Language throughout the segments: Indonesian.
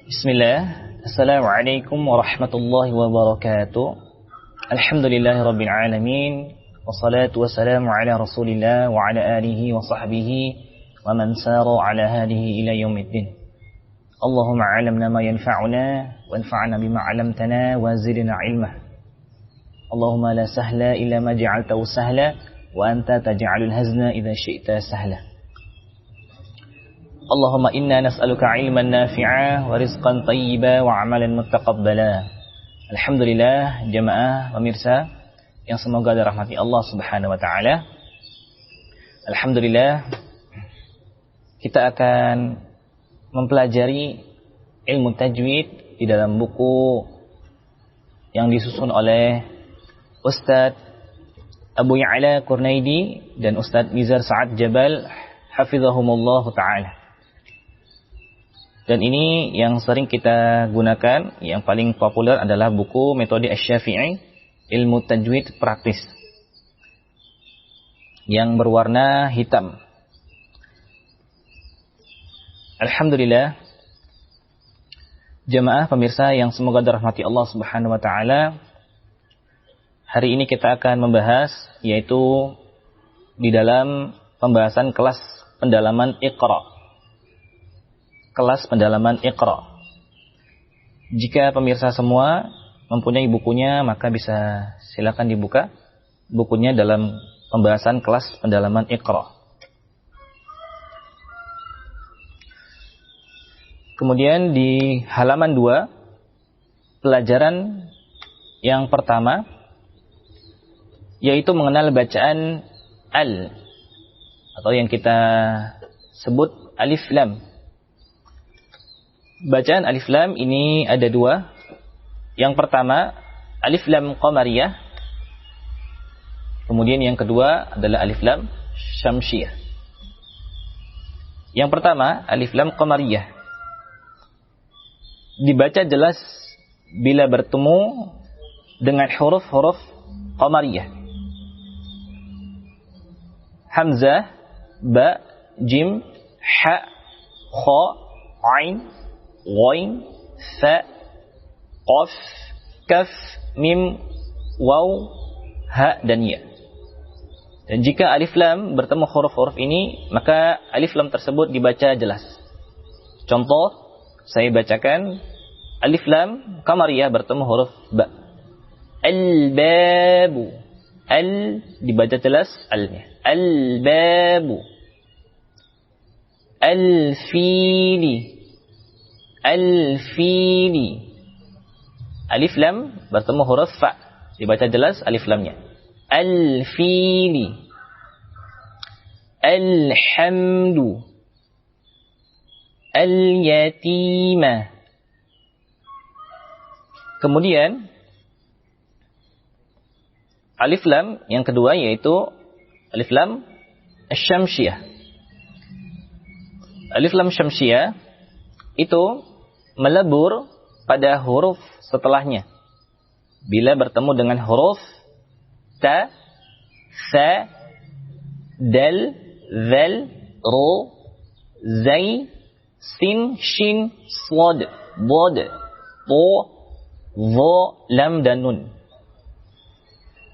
Bismillah. Assalamualaikum warahmatullahi wabarakatuh. Alhamdulillahirabbil alamin. Wassalatu wassalamu ala Rasulillah wa ala alihi wa sahbihi wa man sara ala hadihi ila yaumiddin. Allahumma 'allimna ma yanfa'una wanfa'na bima 'allamtana wa zidna 'ilma. Allahumma la sahla illa ma ja'altahu sahla wa anta taj'alul hazna idza syi'ta sahla. Allahumma inna nas'aluka ilman nafi'a wa rizqan tayyiba wa amalan muttaqabbala. Alhamdulillah jamaah pemirsa yang semoga dirahmati Allah Subhanahu wa taala. Alhamdulillah kita akan mempelajari ilmu tajwid di dalam buku yang disusun oleh Ustadz Abu Ya'la Qurnaidi dan Ustadz Nizar Sa'ad Jabal hafizahumullah ta'ala. Dan ini yang sering kita gunakan, yang paling populer adalah buku Metode Asy-Syafi'i, Ilmu Tajwid Praktis, yang berwarna hitam. Alhamdulillah, jamaah pemirsa yang semoga dirahmati Allah Subhanahu wa taala. Hari ini kita akan membahas, yaitu di dalam pembahasan kelas pendalaman Iqra. Kelas pendalaman Iqra. Jika pemirsa semua mempunyai bukunya, maka bisa silakan dibuka bukunya dalam pembahasan kelas pendalaman Iqra. Kemudian di halaman 2, pelajaran yang pertama yaitu mengenal bacaan al, atau yang kita sebut alif lam. Bacaan alif lam ini ada 2. Yang pertama alif lam qamariyah. Kemudian yang kedua adalah alif lam syamsiyah. Yang pertama alif lam qamariyah dibaca jelas bila bertemu dengan huruf-huruf qamariyah. Hamzah, ba, jim, ha, kha, ain, ghain, fa, qaf, kaf, mim, waw, ha, dan ya. Dan jika alif lam bertemu huruf-huruf ini, maka alif lam tersebut dibaca jelas. Contoh, saya bacakan alif lam qamariyah bertemu huruf ba. Al-babu. Al dibaca jelas al-nya. Al-babu. Al-fili. Al-fili. Alif lam bertemu huruf fa, dibaca jelas alif lamnya. Al-fili. Alhamdu. Al-yatima. Kemudian alif lam yang kedua yaitu alif lam asy-syamsiyah. Alif lam syamsiyah itu melebur pada huruf setelahnya bila bertemu dengan huruf ta, sa, dal, zal, ro, zai, sin, shin, swad, bod, to, vo, lam, dan nun.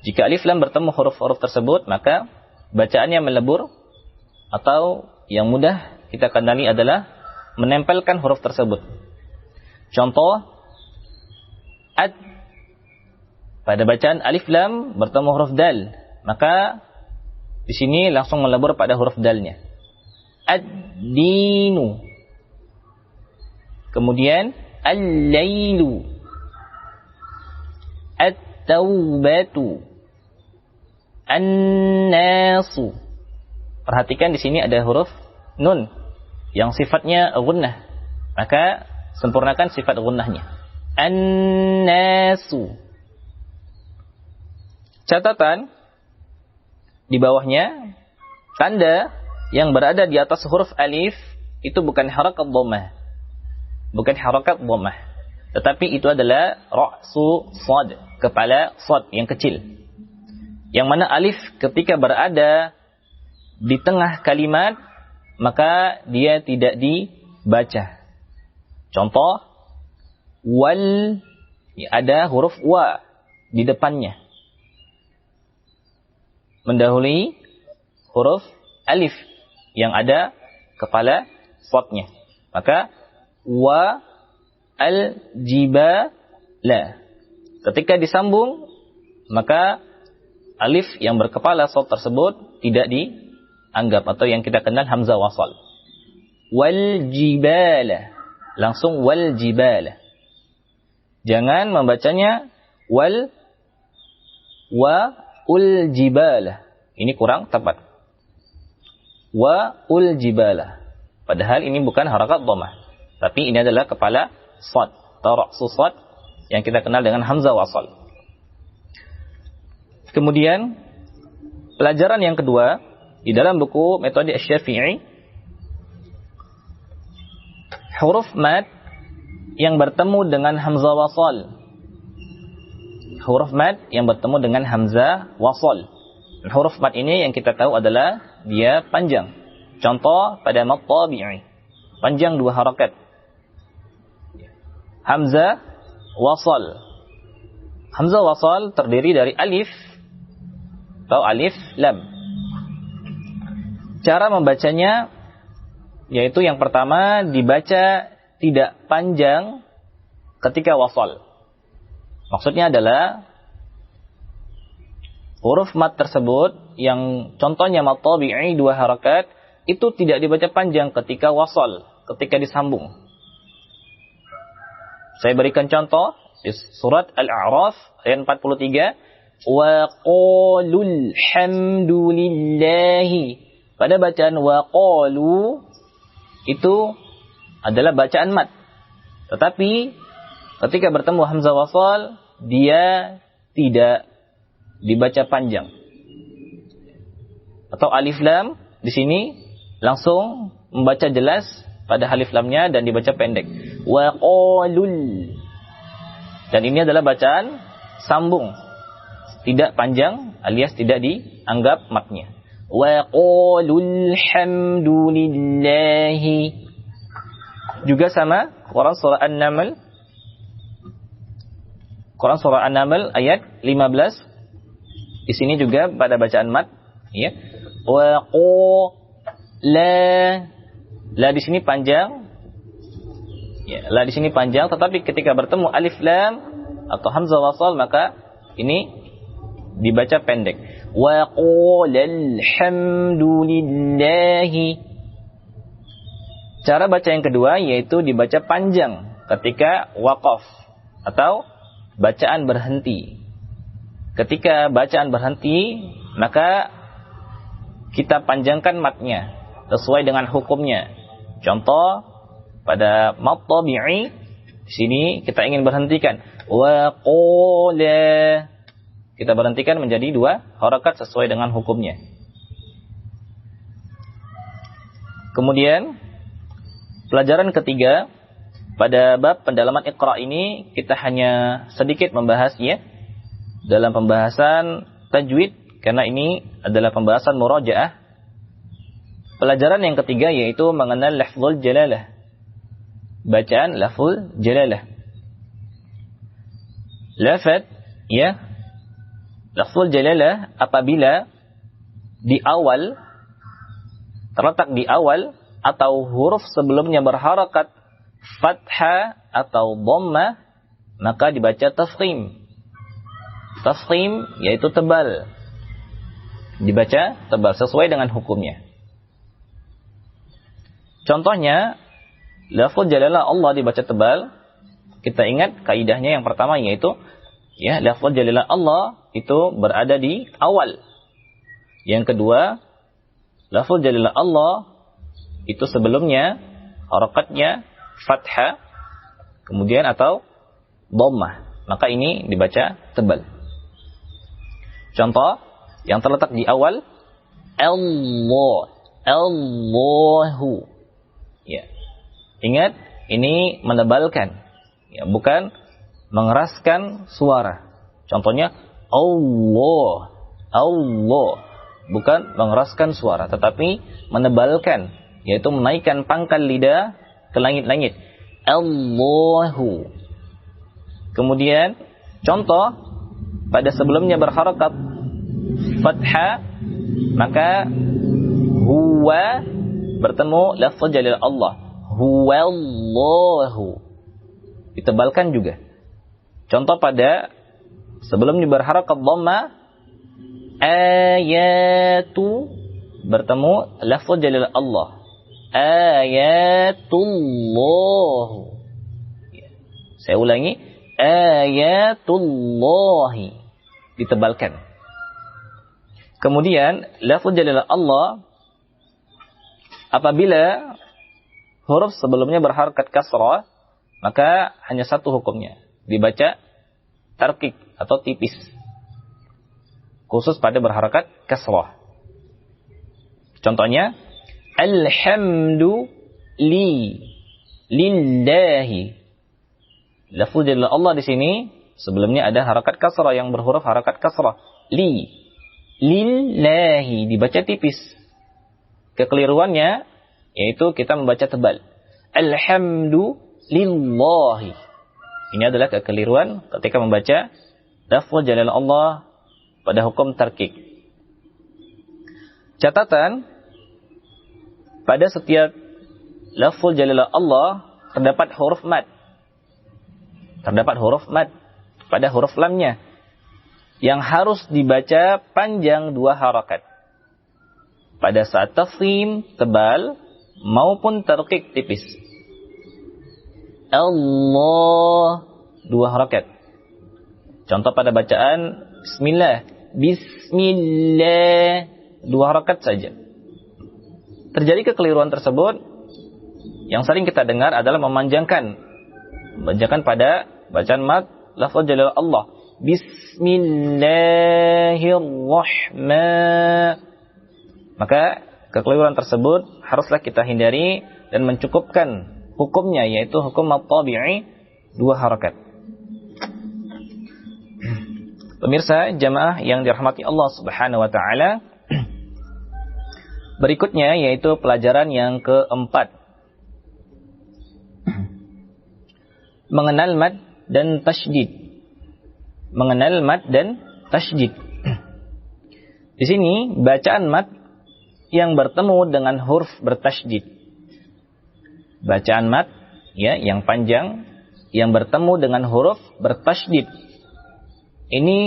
Jika alif lam bertemu huruf-huruf tersebut, maka bacaannya melebur, atau yang mudah kita kenali adalah menempelkan huruf tersebut. Contoh, ad. Pada bacaan alif lam bertemu huruf dal, maka di sini langsung melebur pada huruf dalnya. Ad-dinu. Kemudian al-lailu. At-taubatu. An-nasu. Perhatikan di sini ada huruf nun yang sifatnya gunnah, maka sempurnakan sifat gunnahnya. An-nasu. Catatan di bawahnya, tanda yang berada di atas huruf alif itu bukan harakat dhammah, bukan harakat dhammah, tetapi itu adalah ra'su shad, kepala shad yang kecil, yang mana alif ketika berada di tengah kalimat maka dia tidak dibaca. Contoh, wal, ya, ada huruf wa di depannya, mendahului huruf alif yang ada kepala shadnya. Maka wa al jibala. Ketika disambung, maka alif yang berkepala shad tersebut tidak dianggap atau yang kita kenal hamzah wasal. Wal jibala, langsung wal jibala. Jangan membacanya wal wa ul jibala. Ini kurang tepat. Wa ul jibala. Padahal ini bukan harakat dhammah, tapi ini adalah kepala shad atau ra'su shad yang kita kenal dengan hamzah wasal. Kemudian pelajaran yang kedua di dalam buku metode Asy-Syafi'i, huruf mad yang bertemu dengan hamzah wasal. Huruf mad yang bertemu dengan hamzah wasal. Huruf mad ini yang kita tahu adalah dia panjang. Contoh pada mad tabi'i, panjang 2 harakat. Hamzah wasal. Hamzah wasal terdiri dari alif atau alif lam. Cara membacanya yaitu yang pertama dibaca tidak panjang ketika wasal. Maksudnya adalah huruf mad tersebut yang contohnya mad tabi'i 2 harakat itu tidak dibaca panjang ketika wasal, ketika disambung. Saya berikan contoh di surat Al-A'raf ayat 43, wa qalul hamdulillahi. Pada bacaan wa qalu itu adalah bacaan mad. Tetapi ketika bertemu hamzah wasal dia tidak dibaca panjang. Atau alif lam di sini langsung membaca jelas pada alif lamnya dan dibaca pendek. Wa qalul. Dan ini adalah bacaan sambung, tidak panjang alias tidak dianggap matnya. Wa qalul hamdulillahi. Juga sama Quran surah An-Naml. Quran surah An-Naml ayat 15. Di sini juga pada bacaan mat, ya. Wa la di sini panjang. Ya, la di sini panjang, tetapi ketika bertemu alif lam atau hamzah wasal maka ini dibaca pendek. Wa qalal hamdulillahi. Cara baca yang kedua yaitu dibaca panjang ketika waqaf atau bacaan berhenti. Ketika bacaan berhenti, maka kita panjangkan matnya sesuai dengan hukumnya. Contoh pada mad tabi'i di sini kita ingin berhentikan wa qala. Kita berhentikan menjadi 2 harakat sesuai dengan hukumnya. Kemudian pelajaran ketiga pada bab pendalaman Iqra ini kita hanya sedikit membahasnya dalam pembahasan tajwid karena ini adalah pembahasan murajaah. Pelajaran yang ketiga yaitu mengenal lafzul jalalah. Bacaan lafzul jalalah. Lafaz, ya. Lafzul jalalah apabila di awal, terletak di awal atau huruf sebelumnya berharakat fathah atau dhammah, maka dibaca tafkhim. Tafkhim yaitu tebal. Dibaca tebal sesuai dengan hukumnya. Contohnya, lafaz jalalah Allah dibaca tebal. Kita ingat kaidahnya yang pertama yaitu ya, lafaz jalalah Allah itu berada di awal. Yang kedua, lafaz jalalah Allah itu sebelumnya harakatnya fathah kemudian atau dhammah. Maka ini dibaca tebal. Contoh yang terletak di awal Allah, Allahu. Ya. Ingat, ini menebalkan, ya, bukan mengeraskan suara. Contohnya Allah, Allah, bukan mengeraskan suara, tetapi menebalkan, yaitu menaikkan pangkal lidah ke langit-langit. Allahu, Kemudian contoh pada sebelumnya berharakat fathah, maka huwa bertemu lafaz jalil Allah, huwallahu, ditebalkan juga. Contoh pada sebelumnya berharakat dhamma, ayatu bertemu lafaz jalil Allah, ayatullah. Saya ulangi, ayatullahi, ditebalkan. Kemudian lafaz jalil Allah apabila huruf sebelumnya berharakat kasrah, maka hanya satu hukumnya, dibaca tarkik atau tipis, khusus pada berharakat kasrah. Contohnya alhamdu lillahi. Lafaz jalil Allah di sini sebelumnya ada harakat kasrah yang berhuruf harakat kasrah. Lillahi dibaca tipis. Kekeliruannya yaitu kita membaca tebal. Alhamdu lillahi. Ini adalah kekeliruan ketika membaca lafaz jalil Allah pada hukum tarkik. Catatan, pada setiap lafaz jalil Allah terdapat huruf mad. Terdapat huruf mad pada huruf lamnya yang harus dibaca panjang 2 harakat. Pada saat tafkhim tebal maupun tarqiq tipis. Allah 2 harakat. Contoh pada bacaan bismillah, bismillah 2 harakat saja. Terjadi kekeliruan tersebut yang sering kita dengar adalah memanjangkan pada bacaan mad lafaz jalil Allah, bismillahirrahmanirrahim. Maka kekeliruan tersebut haruslah kita hindari dan mencukupkan hukumnya, yaitu hukum at-tabi'i 2 harakat. Pemirsa jamaah yang dirahmati Allah Subhanahu wa taala, berikutnya yaitu pelajaran yang keempat, mengenal mad dan tasydid. Mengenal mad dan tasydid. Di sini bacaan mad yang bertemu dengan huruf bertasydid. Bacaan mad ya yang panjang yang bertemu dengan huruf bertasydid. Ini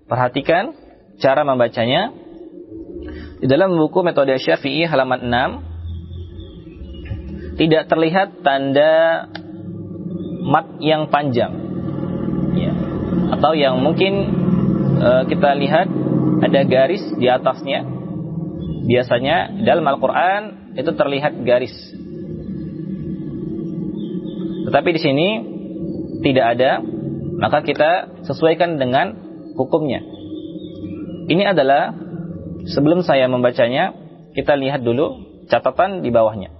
perhatikan cara membacanya. Di dalam buku Metode Syafi'i halaman 6 tidak terlihat tanda mat yang panjang ya. Atau yang mungkin kita lihat ada garis di atasnya. Biasanya dalam Al-Quran itu terlihat garis, tetapi di sini tidak ada, maka kita sesuaikan dengan hukumnya. Ini adalah sebelum saya membacanya, kita lihat dulu catatan di bawahnya.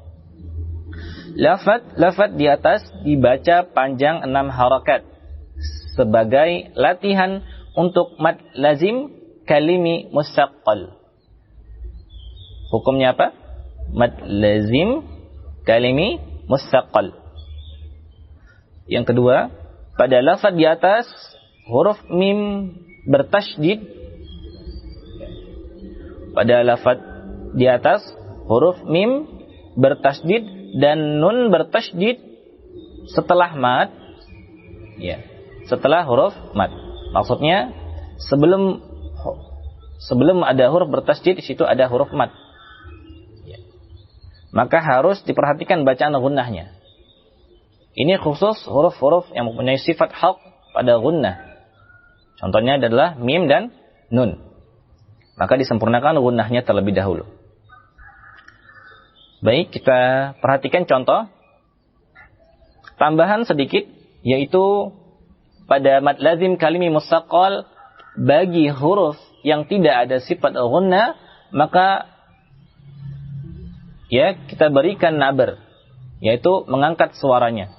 Lafaz di atas dibaca panjang 6 harakat sebagai latihan untuk mad lazim kalimi mustaqqal. Hukumnya apa? Mad lazim kalimi mustaqqal. Yang kedua, pada lafaz di atas huruf mim bertasydid. Pada lafaz di atas huruf mim bertasydid dan nun bertasydid setelah mad, ya, setelah huruf mad. Maksudnya sebelum ada huruf bertasydid, di situ ada huruf mad. Ya. Maka harus diperhatikan bacaan gunnahnya. Ini khusus huruf-huruf yang mempunyai sifat haq pada gunnah. Contohnya adalah mim dan nun. Maka disempurnakan gunnahnya terlebih dahulu. Baik, kita perhatikan contoh. Tambahan sedikit, yaitu pada mad lazim kalimi mustaqqal bagi huruf yang tidak ada sifat ghunnah, maka ya kita berikan nabar, yaitu mengangkat suaranya.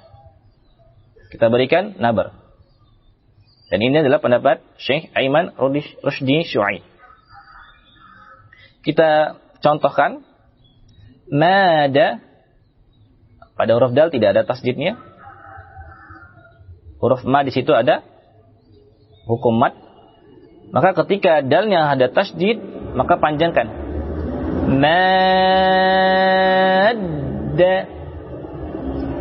Kita berikan nabar. Dan ini adalah pendapat Syekh Aiman Rushdi Syu'aib. Kita contohkan mada, pada huruf dal tidak ada tasdidnya. huruf ma di situ ada hukum mad. Maka ketika dalnya ada tasydid, maka panjangkan. Madda.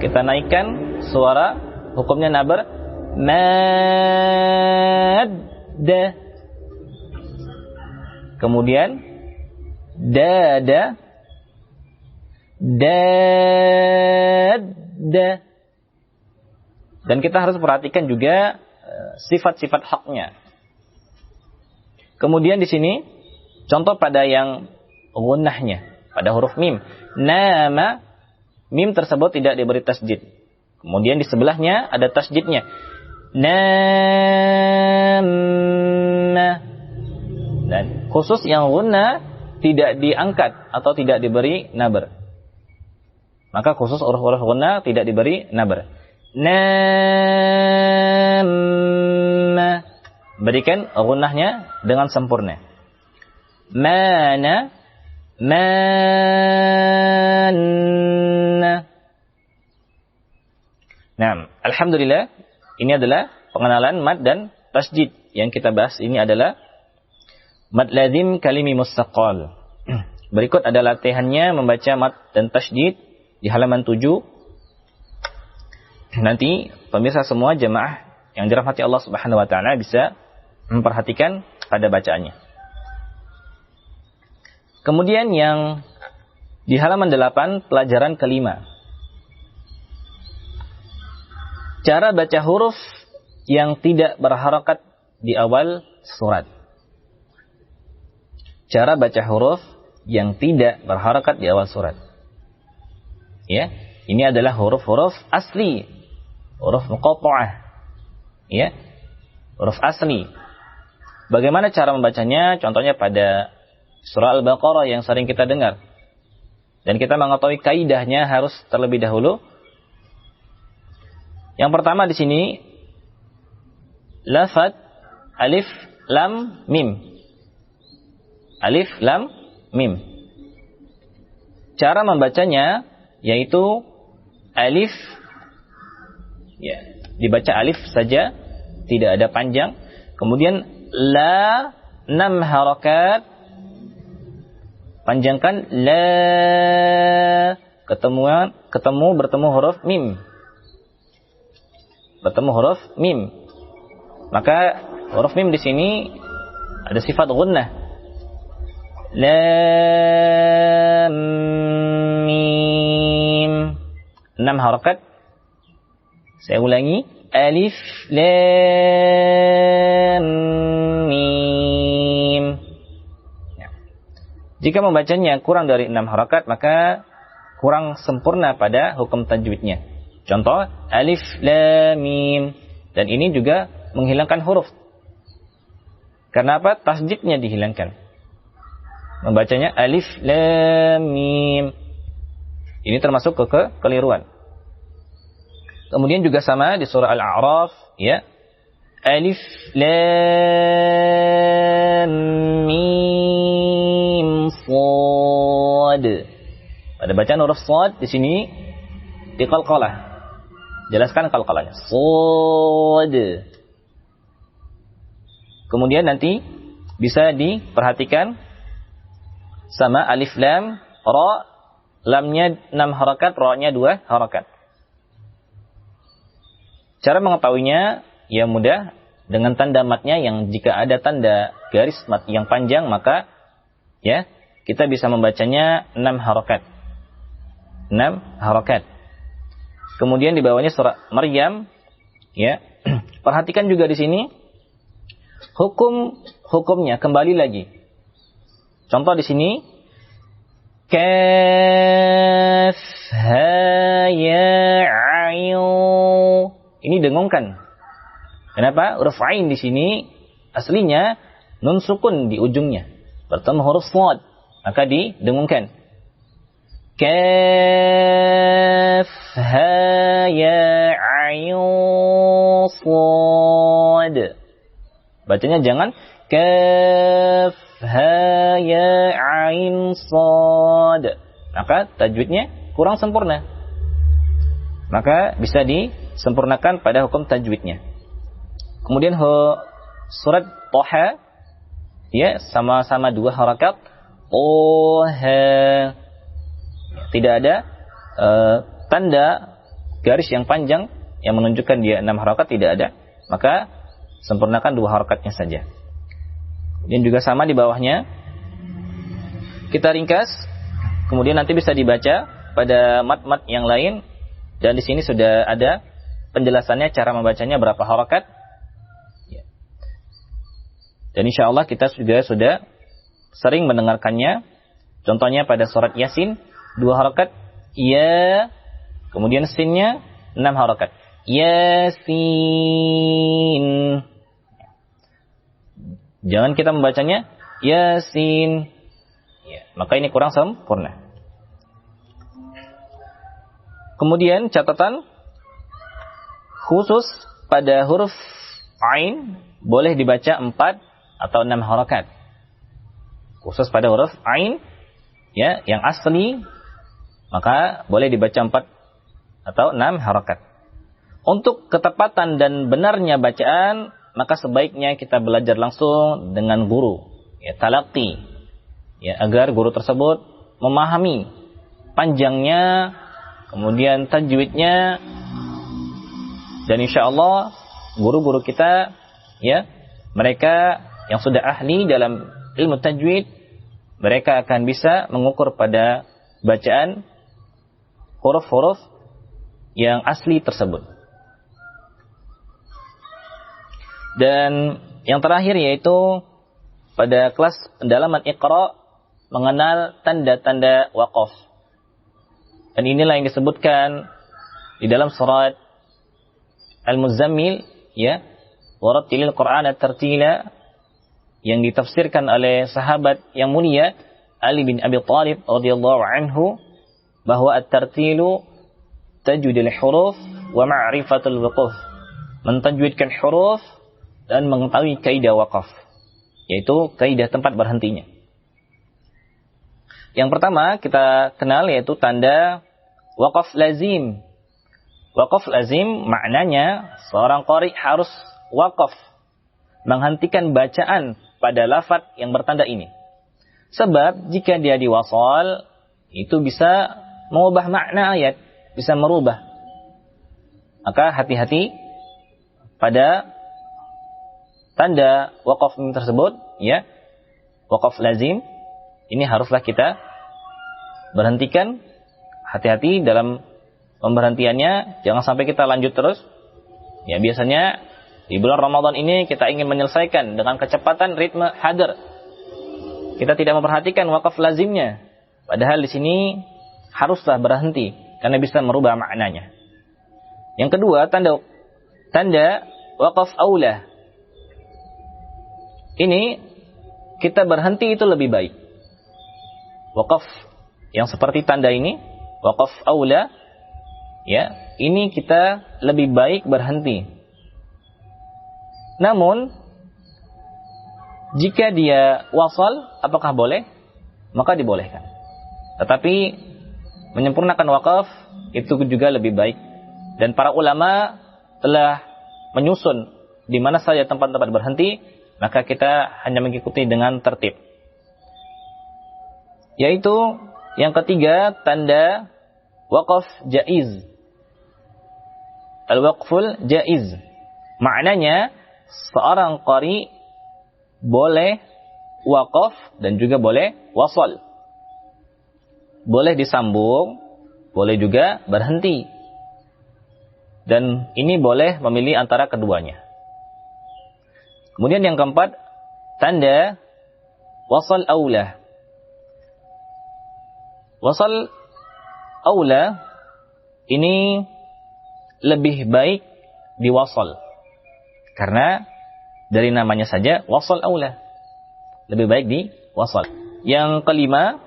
Kita naikkan suara, hukumnya nabar. Madda. Kemudian dada. Dadda. Dan kita harus perhatikan juga sifat-sifat haknya. Kemudian di sini contoh pada yang gunnahnya, pada huruf mim. Nama, mim tersebut tidak diberi tasydid. Kemudian di sebelahnya ada tasydidnya. Nama. Dan khusus yang gunnah tidak diangkat atau tidak diberi nabar. Maka khusus huruf-huruf gunnah tidak diberi nabar. Nama. Berikan gunnahnya dengan sempurna. Mana. Mana. Nah, alhamdulillah, ini adalah pengenalan mad dan tasydid. Yang kita bahas ini adalah mad lazim kalimi mustaqal. Berikut ada latihannya membaca mad dan tasydid di halaman 7. Nanti pemirsa semua jemaah yang dirahmati Allah Subhanahu wa taala bisa memperhatikan pada bacaannya. Kemudian yang di halaman 8 pelajaran kelima. Cara baca huruf yang tidak berharakat di awal surat. Cara baca huruf yang tidak berharakat di awal surat. Ya, ini adalah huruf-huruf asli, huruf muqatta'ah. Ya, huruf asli. Bagaimana cara membacanya? Contohnya pada surah Al-Baqarah yang sering kita dengar. Dan kita mengetahui kaidahnya harus terlebih dahulu. Yang pertama di sini lafaz alif lam mim. Alif lam mim. Cara membacanya yaitu alif, ya, dibaca alif saja, tidak ada panjang. Kemudian la 6 harakat, panjangkan la, bertemu huruf mim. Bertemu huruf mim. Maka huruf mim di sini ada sifat gunnah. Lam mim. 6 harakat. Saya ulangi. Alif lam mim. Ya. Jika membacanya kurang dari 6 harakat, maka kurang sempurna pada hukum tajwidnya. Contoh alif lam mim. Dan ini juga menghilangkan huruf. Karena apa? Tasydidnya dihilangkan. Membacanya alif lam mim. Ini termasuk kekeliruan. Kemudian juga sama di surah Al-A'raf, ya. Alif lam mim shad. Pada bacaan huruf shad di sini diqalqalah. Jelaskan qalqalahnya. Shad. Kemudian nanti bisa diperhatikan sama alif lam ra, lamnya 6 harakat, ra-nya 2 harakat. Cara mengetahuinya ya mudah, dengan tanda matnya yang jika ada tanda garis mat yang panjang, maka ya kita bisa membacanya 6 harakat. 6 harakat. Kemudian di bawahnya surah Maryam, ya. Perhatikan juga di sini hukumnya kembali lagi. Contoh di sini kaf ha ya ain. Ini dengungkan. Kenapa? Huruf ain di sini aslinya nun sukun di ujungnya. Bertemu huruf shad, maka didengungkan. Kaf ha ya ain shad. Bacanya jangan kaf ha ya ain shad. Maka tajwidnya kurang sempurna. maka bisa disempurnakan pada hukum tajwidnya. Kemudian surat Thaha, ya, sama-sama 2 harakat. Thaha. Tidak ada tanda garis yang panjang yang menunjukkan dia 6 harakat, tidak ada. Maka sempurnakan 2 harakatnya saja. Dan juga sama di bawahnya, kita ringkas, kemudian nanti bisa dibaca pada mat-mat yang lain. Dan di sini sudah ada penjelasannya, cara membacanya, berapa harakat. Dan insya Allah kita juga sudah sering mendengarkannya. Contohnya pada surat Yasin, 2 harakat, ya, kemudian sinnya 6 harakat. Yasin. Jangan kita membacanya Yasin. Ya, maka ini kurang sempurna. Kemudian catatan khusus pada huruf Ain boleh dibaca 4 atau 6 harakat. Khusus pada huruf Ain, ya, yang asli, maka boleh dibaca 4 atau 6 harakat. Untuk ketepatan dan benarnya bacaan, maka sebaiknya kita belajar langsung dengan guru, ya, talaqi, ya, agar guru tersebut memahami panjangnya, kemudian tajwidnya, dan insya Allah guru-guru kita, ya, mereka yang sudah ahli dalam ilmu tajwid, mereka akan bisa mengukur pada bacaan huruf-huruf yang asli tersebut. Dan yang terakhir yaitu pada kelas pendalaman Iqra, mengenal tanda-tanda waqaf. Dan inilah yang disebutkan di dalam surat Al-Muzammil, ya, warattilil Qur'ana tartila, yang ditafsirkan oleh sahabat yang mulia Ali bin Abi Thalib radhiyallahu anhu, bahwa at-tartilu tajwidul huruf wa ma'rifatul wuquf, mentajwidkan huruf dan mengetahui kaidah waqaf, yaitu kaidah tempat berhentinya. Yang pertama kita kenal yaitu tanda waqaf lazim. Waqaf lazim maknanya seorang qari harus waqaf, menghentikan bacaan pada lafaz yang bertanda ini. Sebab jika dia diwasal, itu bisa mengubah makna ayat, bisa merubah. Maka hati-hati pada tanda waqaf tersebut, ya, waqaf lazim, ini haruslah kita berhentikan. Hati-hati dalam pemberhentiannya, jangan sampai kita lanjut terus. Ya, biasanya di bulan Ramadan ini kita ingin menyelesaikan dengan kecepatan ritme hadar. Kita tidak memperhatikan waqaf lazimnya. Padahal di sini haruslah berhenti karena bisa merubah maknanya. Yang kedua, tanda waqaf aula. Ini kita berhenti itu lebih baik. Waqaf yang seperti tanda ini, waqaf aula, ya, ini kita lebih baik berhenti. Namun jika dia wasal, apakah boleh? Maka dibolehkan. Tetapi menyempurnakan waqaf itu juga lebih baik. Dan para ulama telah menyusun di mana saja tempat-tempat berhenti, maka kita hanya mengikuti dengan tertib. Yaitu yang ketiga, tanda waqaf jaiz. Al-waqful jaiz. Maknanya seorang qari boleh waqaf dan juga boleh wasal. Boleh disambung, boleh juga berhenti. Dan ini boleh memilih antara keduanya. Kemudian yang keempat, tanda wasal aula. Wasal aula ini lebih baik diwasal. Karena dari namanya saja wasal aula, lebih baik diwasal. Yang kelima,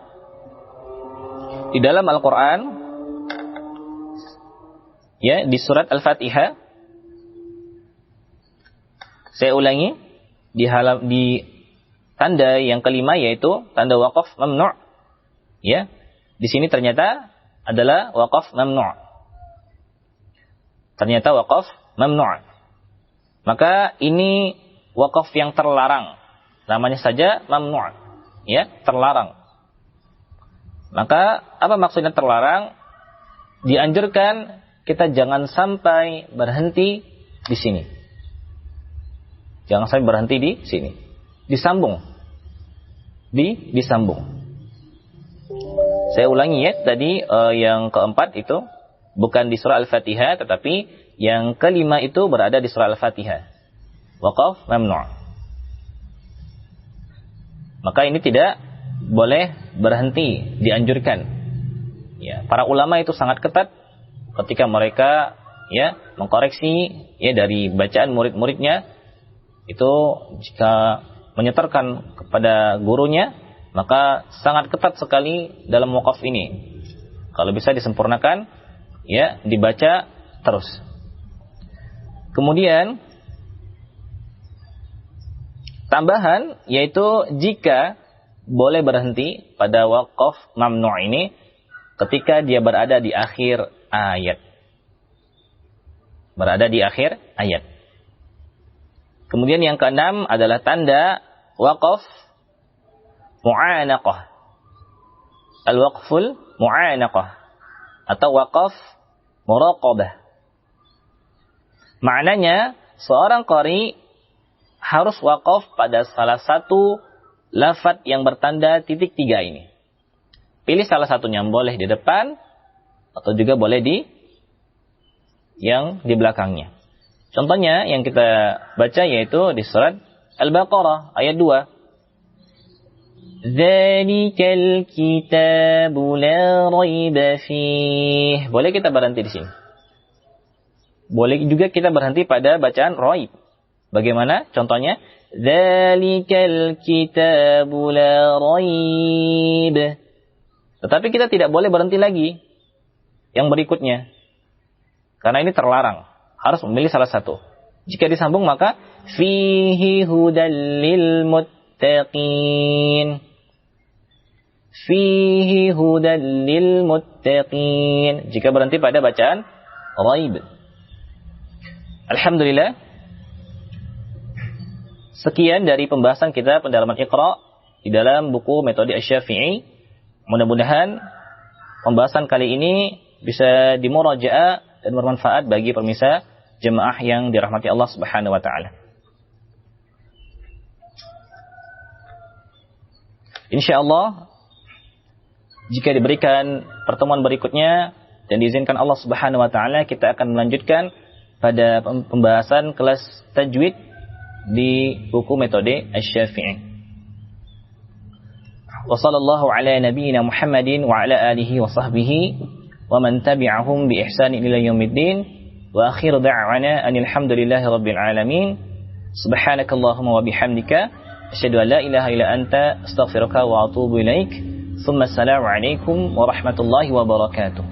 di dalam Al-Quran, ya, di surat Al-Fatihah, saya ulangi, di tanda yang kelima yaitu tanda waqaf mamnu', ya, di sini ternyata adalah waqaf mamnu'. ternyata wakaf mamnu'. Maka ini wakaf yang terlarang. Namanya saja mamnu', ya, terlarang. Maka apa maksudnya terlarang? Dianjurkan kita jangan sampai berhenti di sini. Jangan sampai berhenti di sini. Disambung. Disambung. Saya ulangi ya, tadi yang keempat itu bukan di surah Al-Fatihah, tetapi yang kelima itu berada di surah Al-Fatihah. Waqaf mamnu'. Maka ini tidak boleh berhenti, dianjurkan. Ya, para ulama itu sangat ketat ketika mereka ya mengkoreksi ya dari bacaan murid-muridnya. Itu jika menyetorkan kepada gurunya, maka sangat ketat sekali dalam waqaf ini. Kalau bisa disempurnakan, ya dibaca terus. Kemudian tambahan yaitu jika boleh berhenti pada waqaf mamnu' ini ketika dia berada di akhir ayat. Berada di akhir ayat. Kemudian yang keenam adalah tanda waqaf mu'anaqah. Al-waqful mu'anaqah atau waqaf muraqabah. Maknanya seorang qari harus waqaf pada salah satu lafaz yang bertanda titik 3 ini. Pilih salah satunya, boleh di depan atau juga boleh di yang di belakangnya. Contohnya yang kita baca yaitu di surat Al-Baqarah ayat 2. Dzalikal kitabu la raiba fih. Boleh kita berhenti di sini. Boleh juga kita berhenti pada bacaan raib. Bagaimana? Contohnya Dzalikal kitabu la raib. Tetapi kita tidak boleh berhenti lagi yang berikutnya. Karena ini terlarang. Harus memilih salah satu. Jika disambung maka fihi hudal lil muttaqin. Fihi hudal lil muttaqin. Jika berhenti pada bacaan raib. Alhamdulillah. Sekian dari pembahasan kita pendalaman Iqra di dalam buku Metode Asy-Syafi'i. Mudah-mudahan pembahasan kali ini bisa dimurajaah dan bermanfaat bagi pemirsa jemaah yang dirahmati Allah Subhanahu wa taala. Insyaallah jika diberikan pertemuan berikutnya dan diizinkan Allah Subhanahu wa taala, kita akan melanjutkan pada pembahasan kelas tajwid di buku Metode Asy-Syafi'i. Wa sallallahu ala nabiyyina Muhammadin wa ala alihi wa sahbihi ومن تبعهم بإحسان إلى يوم الدين وآخر دعوانا أن الحمد لله رب العالمين سبحانك اللهم وبحمدك أشهد أن لا إله إلا أنت أستغفرك وأتوب إليك ثم السلام عليكم ورحمة الله وبركاته.